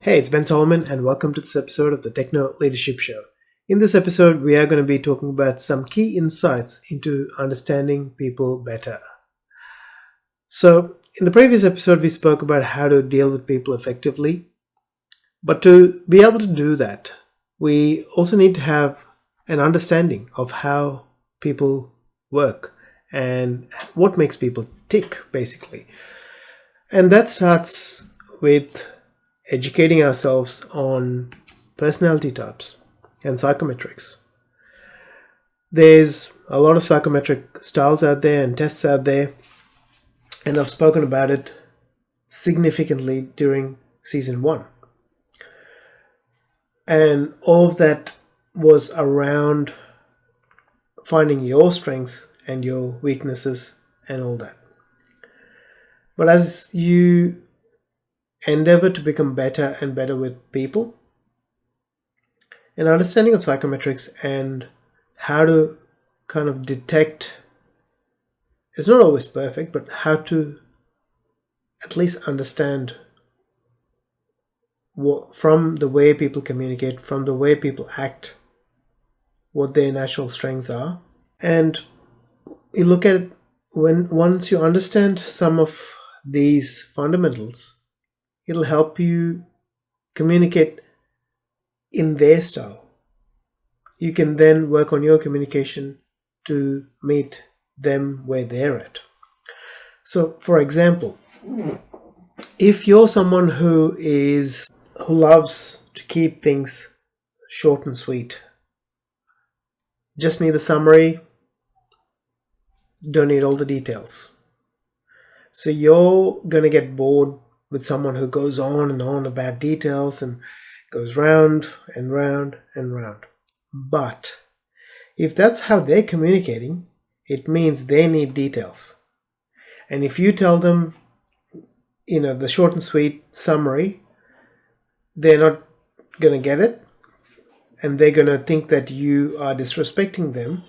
Hey, it's Ben Solomon, and welcome to this episode of the Techno Leadership Show. In this episode, we are going to be talking about some key insights into understanding people better. So, in the previous episode, we spoke about how to deal with people effectively. But to be able to do that, we also need to have an understanding of how people work and what makes people tick, basically. And that starts with educating ourselves on personality types and psychometrics. There's a lot of psychometric styles out there and tests out there, and I've spoken about it significantly during season 1. And all of that was around finding your strengths and your weaknesses and all that. But as you endeavor to become better and better with people, an understanding of psychometrics and how to kind of detect, it's not always perfect, but how to at least understand what, from the way people communicate, from the way people act, what their natural strengths are. And you look at it, once you understand some of these fundamentals, it'll help you communicate in their style. You can then work on your communication to meet them where they're at. So, for example, if you're someone who loves to keep things short and sweet, just need the summary, don't need all the details. So you're going to get bored with someone who goes on and on about details and goes round and round and round. But if that's how they're communicating, it means they need details. And if you tell them, the short and sweet summary, they're not going to get it. And they're going to think that you are disrespecting them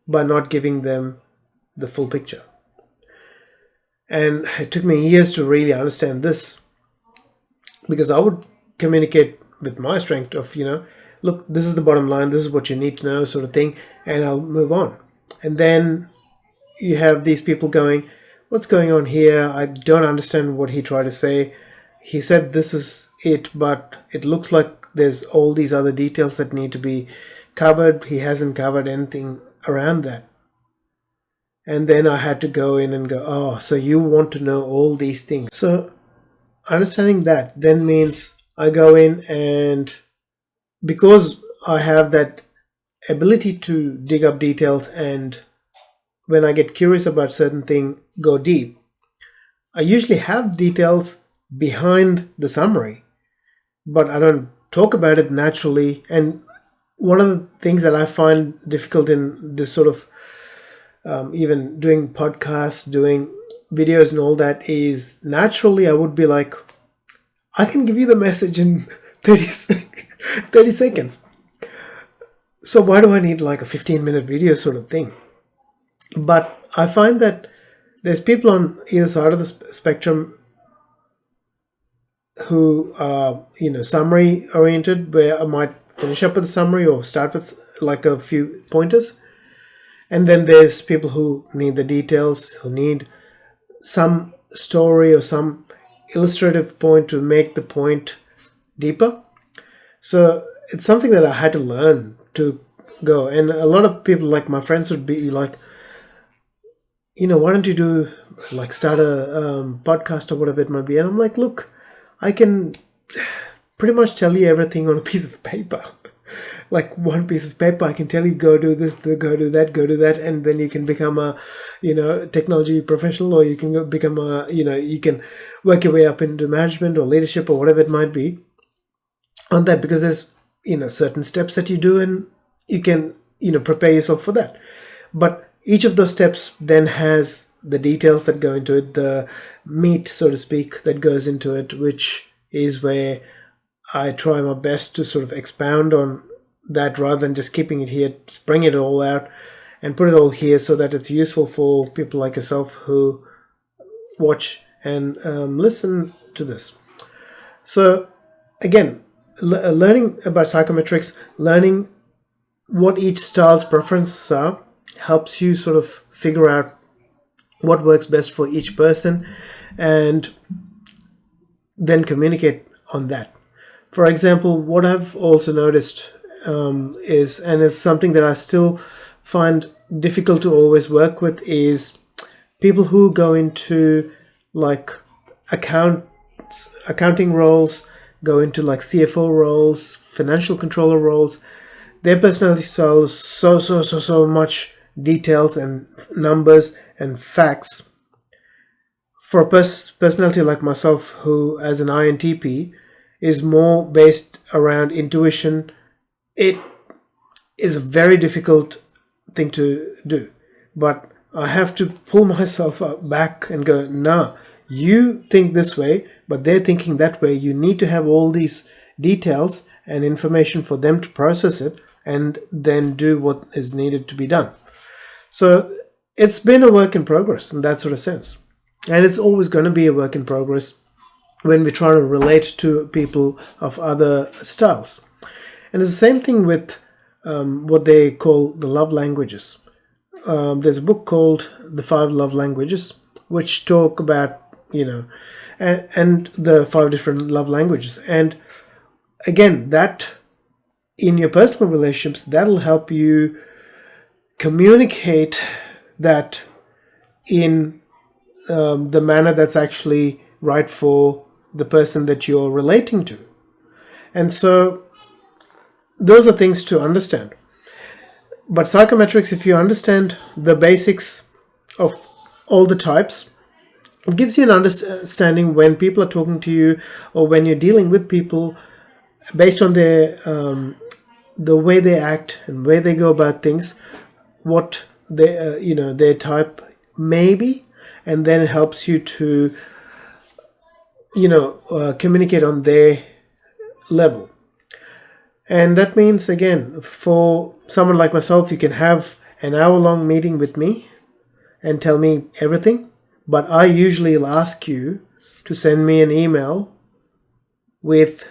by not giving them the full picture. And it took me years to really understand this, because I would communicate with my strength of, look, this is the bottom line, this is what you need to know, sort of thing, and I'll move on. And then you have these people going, what's going on here? I don't understand what he tried to say. He said this is it, but it looks like there's all these other details that need to be covered. He hasn't covered anything around that. And then I had to go in and go, oh, so you want to know all these things. So understanding that then means I go in, and because I have that ability to dig up details, and when I get curious about certain thing, go deep, I usually have details behind the summary, but I don't talk about it naturally. And one of the things that I find difficult in this sort of even doing podcasts, doing videos and all that, is naturally I would be like, I can give you the message in 30 seconds. So why do I need like a 15-minute video sort of thing? But I find that there's people on either side of the spectrum who are, summary oriented, where I might finish up with a summary or start with like a few pointers. And then there's people who need the details, who need some story or some illustrative point to make the point deeper. So it's something that I had to learn to go. And a lot of people, like my friends, would be like, why don't you start a podcast or whatever it might be. And I'm like, look, I can pretty much tell you everything on a piece of paper. Like one piece of paper, I can tell you, go do this, go do that, and then you can become a, technology professional, or you can become a, you can work your way up into management or leadership or whatever it might be on that, because there's, certain steps that you do, and you can, prepare yourself for that. But each of those steps then has the details that go into it, the meat, so to speak, that goes into it, which is where I try my best to sort of expound on that, rather than just keeping it here, bring it all out and put it all here so that it's useful for people like yourself who watch and listen to this. So again, learning about psychometrics, learning what each style's preferences are, helps you sort of figure out what works best for each person and then communicate on that. For example, what I've also noticed is, and it's something that I still find difficult to always work with, is people who go into like accounting roles, go into like CFO roles, financial controller roles. Their personality style is so much details and numbers and facts. For a personality like myself, who as an INTP is more based around intuition, it is a very difficult thing to do. But I have to pull myself back and go, no, you think this way, but they're thinking that way. You need to have all these details and information for them to process it and then do what is needed to be done. So it's been a work in progress in that sort of sense. And it's always going to be a work in progress when we try to relate to people of other styles. And it's the same thing with what they call the love languages. There's a book called The 5 Love Languages, which talk about, and the 5 different love languages. And again, that in your personal relationships, that'll help you communicate that in the manner that's actually right for the person that you're relating to. And so those are things to understand. But psychometrics, if you understand the basics of all the types, it gives you an understanding when people are talking to you or when you're dealing with people based on their the way they act and where they go about things, what they, their type may be, and then it helps you to communicate on their level. And that means, again, for someone like myself, you can have an hour-long meeting with me and tell me everything, but I usually will ask you to send me an email with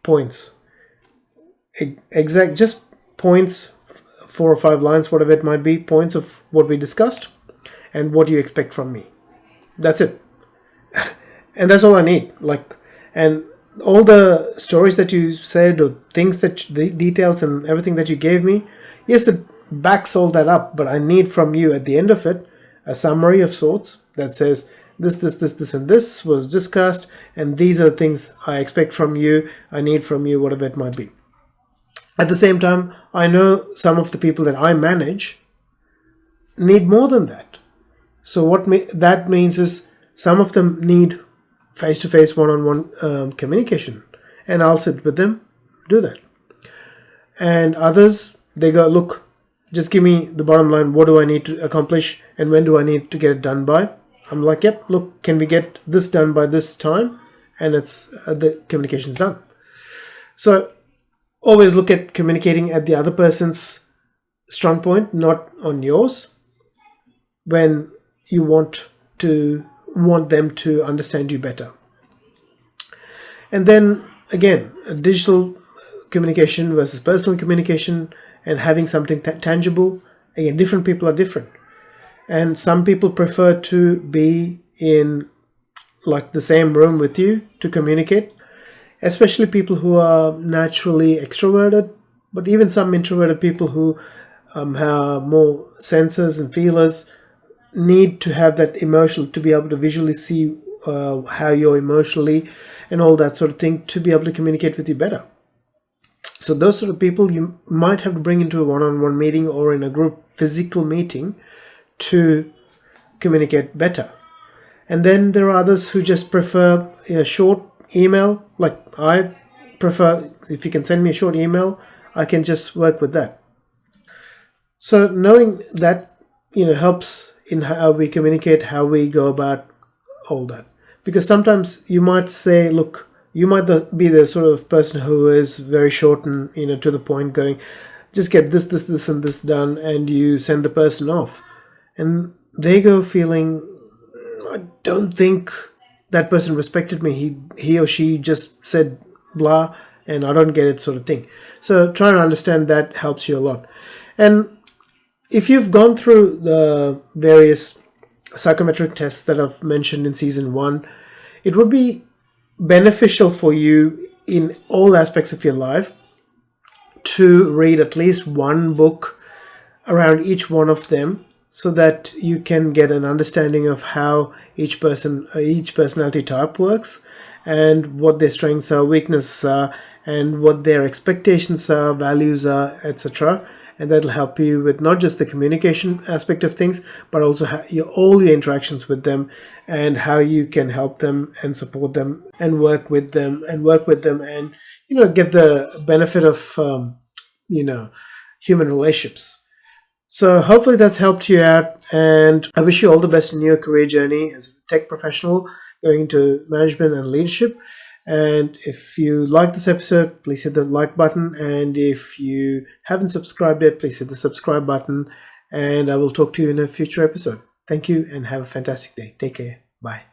points. Exact, just points, 4 or 5 lines, whatever it might be, points of what we discussed and what you expect from me. That's it. And that's all I need. And all the stories that you said, or things that the details and everything that you gave me, yes, it backs all that up, but I need from you at the end of it a summary of sorts that says this and this was discussed, and these are the things I expect from you, I need from you, whatever it might be. At the same time, I know some of the people that I manage need more than that. So what that means is some of them need face-to-face, one-on-one communication, and I'll sit with them, do that. And others, they go, look, just give me the bottom line, what do I need to accomplish and when do I need to get it done by? I'm like, yep, look, can we get this done by this time? And it's the communication's done. So always look at communicating at the other person's strong point, not on yours, when you want them to understand you better. And then again, digital communication versus personal communication, and having something tangible. Again, different people are different, and some people prefer to be in like the same room with you to communicate, especially people who are naturally extroverted, but even some introverted people who have more sensors and feelers need to have that emotional, to be able to visually see how you're emotionally and all that sort of thing, to be able to communicate with you better. So those sort of people you might have to bring into a one-on-one meeting or in a group physical meeting to communicate better. And then there are others who just prefer a short email. Like I prefer, if you can send me a short email, I can just work with that. So knowing that, helps in how we communicate, how we go about all that. Because sometimes you might say, look, you might be the sort of person who is very short and to the point, going, just get this and this done, and you send the person off. And they go feeling, I don't think that person respected me. He or she just said blah, and I don't get it sort of thing. So trying to understand that helps you a lot. And if you've gone through the various psychometric tests that I've mentioned in season 1, it would be beneficial for you in all aspects of your life to read at least one book around each one of them, so that you can get an understanding of how each personality type works, and what their strengths are, weaknesses are, and what their expectations are, values are, etc. And that'll help you with not just the communication aspect of things, but also all your interactions with them, and how you can help them and support them and work with them and get the benefit of human relationships. So hopefully that's helped you out, and I wish you all the best in your career journey as a tech professional going into management and leadership. And if you like this episode, please hit the like button, and if you haven't subscribed yet, please hit the subscribe button, and I will talk to you in a future episode. Thank you and have a fantastic day. Take care. Bye.